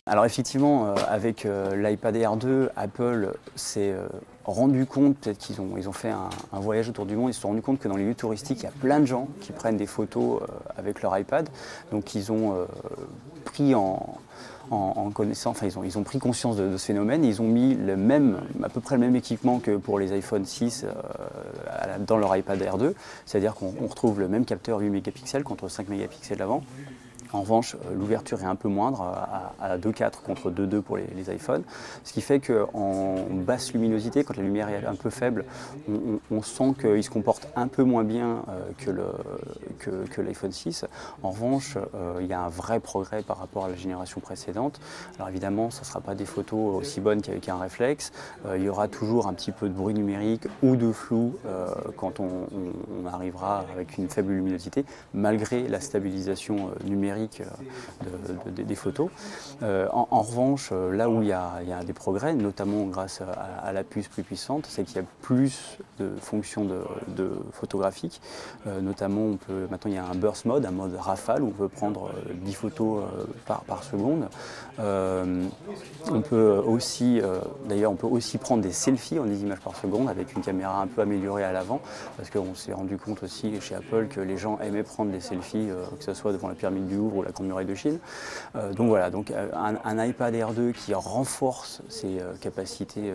Alors effectivement, avec l'iPad Air 2, Apple s'est rendu compte, peut-être qu'ils ont fait un voyage autour du monde, ils se sont rendus compte que dans les lieux touristiques, il y a plein de gens qui prennent des photos avec leur iPad. Donc ils ont pris en connaissance, enfin ils ont pris conscience de ce phénomène, et ils ont mis à peu près le même équipement que pour les iPhone 6 dans leur iPad Air 2, c'est-à-dire qu'on retrouve le même capteur 8 mégapixels contre 5 mégapixels avant. En revanche, l'ouverture est un peu moindre, à 2.4 contre 2.2 pour les iPhones, ce qui fait qu'en basse luminosité, quand la lumière est un peu faible, on sent qu'il se comporte un peu moins bien que l'iPhone 6. En revanche, il y a un vrai progrès par rapport à la génération précédente. Alors évidemment, ce ne sera pas des photos aussi bonnes qu'avec un réflexe. Il y aura toujours un petit peu de bruit numérique ou de flou quand on arrivera avec une faible luminosité, malgré la stabilisation numérique des photos. En revanche, là où il y a des progrès, notamment grâce à la puce plus puissante, c'est qu'il y a plus de fonctions de photographiques. Notamment, maintenant il y a un burst mode, un mode rafale, où on peut prendre 10 photos par seconde. On peut aussi, d'ailleurs, on peut aussi prendre des selfies en 10 images par seconde avec une caméra un peu améliorée à l'avant, parce qu'on s'est rendu compte aussi chez Apple que les gens aimaient prendre des selfies, que ce soit devant la pyramide du Louvre ou la Grande Muraille de Chine. Donc voilà, un iPad Air 2 qui renforce ses capacités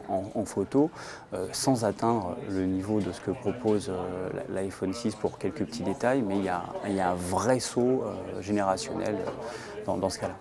en photo, sans atteindre le niveau de ce que propose l'iPhone 6 pour quelques petits détails, mais il y a un vrai saut générationnel dans ce cas-là.